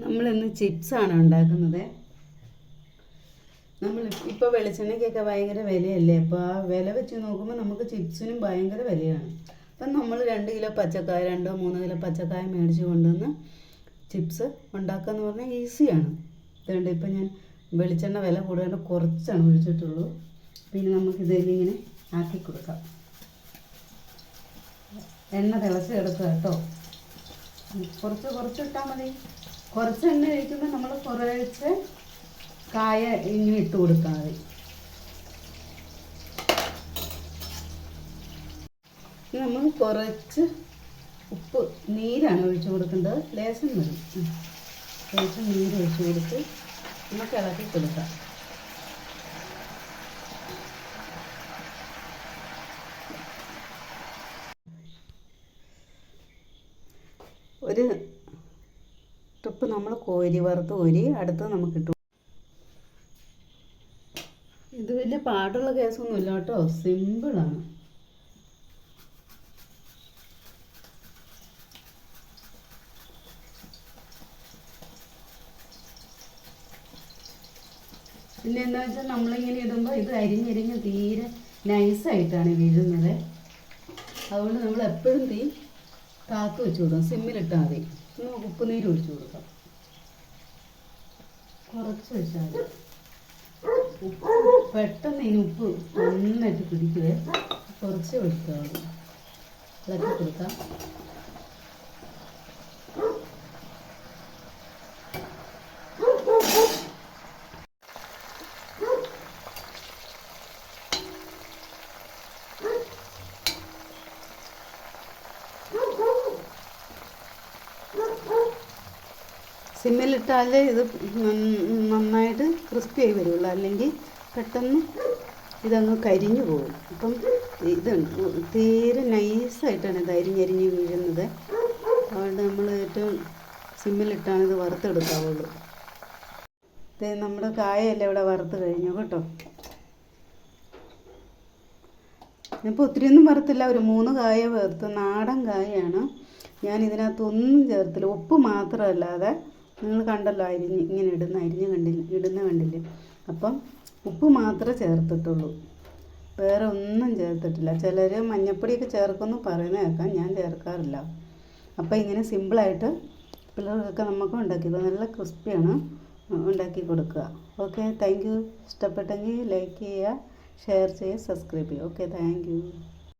നമ്മളിന്ന് ചിപ്സാണ് ഉണ്ടാക്കുന്നത്. ഇപ്പോൾ വെളിച്ചെണ്ണയ്ക്കൊക്കെ ഭയങ്കര വിലയല്ലേ. അപ്പോൾ ആ വില വെച്ച് നോക്കുമ്പോൾ നമുക്ക് ചിപ്സിനും ഭയങ്കര വിലയാണ്. അപ്പം നമ്മൾ 2 കിലോ പച്ചക്കായ 2-3 കിലോ പച്ചക്കായ മേടിച്ച് കൊണ്ടുവന്ന് ചിപ്സ് ഉണ്ടാക്കാന്ന് പറഞ്ഞാൽ ഈസിയാണ്. അതുകൊണ്ട് ഇപ്പം ഞാൻ വെളിച്ചെണ്ണ വില കൂടുതൽ കുറച്ചാണ് ഒഴിച്ചിട്ടുള്ളൂ. പിന്നെ നമുക്കിതിലിങ്ങനെ ആക്കി കൊടുക്കാം. എണ്ണ തിളച്ച് കിടക്കുക കേട്ടോ. കുറച്ചിട്ടാൽ മതി. കുറച്ച് എണ്ണ ഒഴിക്കുമ്പോൾ നമ്മൾ കുറച്ച് കായ ഇങ്ങനെ ഇട്ട് കൊടുത്താൽ മതി. നമ്മൾ കുറച്ച് ഉപ്പ് നീരാണ് ഒഴിച്ചു കൊടുക്കേണ്ടത്. ലേശം മതി. ലേശം നീര് ഒഴിച്ചു കൊടുത്ത് നമുക്ക് ഇളക്കി കൊടുക്കാം. ഒരു ട്രിപ്പ് നമ്മൾ വറുത്ത് കോരി അടുത്ത് നമുക്ക് ഇട്ടു. ഇത് വലിയ പാടുള്ള കേസൊന്നുമില്ല കേട്ടോ, സിമ്പിളാണ്. പിന്നെ എന്താ വെച്ചാൽ നമ്മളിങ്ങനെ ഇടുമ്പോൾ ഇത് അരിഞ്ഞരിഞ്ഞ് തീരെ നൈസായിട്ടാണ് വീഴുന്നത്. അതുകൊണ്ട് നമ്മൾ എപ്പോഴും തീ കാത്തു വെച്ച് കൊടുക്കാം. സിമ്മിലിട്ടാൽ മതി. നമുക്ക് ഉപ്പുനീര് ഒഴിച്ചു കൊടുക്കാം. കുറച്ച് വെച്ചാൽ മതി. പെട്ടെന്ന് ഇതിന് ഉപ്പ് നന്നായിട്ട് പിടിക്കുവേ. കുറച്ച് ഒഴിച്ചാൽ മതി. ഇളക്കി കൊടുക്കാം. സിമ്മിലിട്ടാലേ ഇത് നന്നായിട്ട് ക്രിസ്പി ആയി വരുള്ളൂ. അല്ലെങ്കിൽ പെട്ടെന്ന് ഇതങ്ങ് കരിഞ്ഞു പോകും. അപ്പം ഇത് തീരെ നൈസായിട്ടാണ് ഇത് അരിഞ്ഞരിഞ്ഞ് വീഴുന്നത്. അതുകൊണ്ട് നമ്മൾ ഏറ്റവും സിമ്മിലിട്ടാണ് ഇത് വറുത്തെടുക്കാവുള്ളൂ. നമ്മുടെ കായയെല്ലാം ഇവിടെ വറുത്ത് കഴിഞ്ഞു കേട്ടോ. ഇപ്പോൾ ഒത്തിരിയൊന്നും വറുത്തില്ല. ഒരു 3 കായ വറുത്ത്. നാടൻ കായയാണ്. ഞാൻ ഇതിനകത്തൊന്നും ചേർത്തില്ല. ഉപ്പ് മാത്രമല്ലാതെ നിങ്ങൾ കണ്ടല്ലോ ഇങ്ങനെ ഇടുന്ന കണ്ടില്ലേ. അപ്പം ഉപ്പ് മാത്രമേ ചേർത്തിട്ടുള്ളൂ, വേറെ ഒന്നും ചേർത്തിട്ടില്ല. ചിലർ മഞ്ഞപ്പൊടിയൊക്കെ ചേർക്കുമെന്ന് പറയുന്നത് കേൾക്കാം. ഞാൻ ചേർക്കാറില്ല. അപ്പോൾ ഇങ്ങനെ സിമ്പിളായിട്ട് പിള്ളേർക്കൊക്കെ നമുക്ക് ഉണ്ടാക്കി നല്ല ക്രിസ്പിയാണ് ഉണ്ടാക്കി കൊടുക്കുക. Okay, thank you. ഇഷ്ടപ്പെട്ടെങ്കിൽ ലൈക്ക് ചെയ്യുക, ഷെയർ ചെയ്യുക, സബ്സ്ക്രൈബ് ചെയ്യുക. Okay, thank you.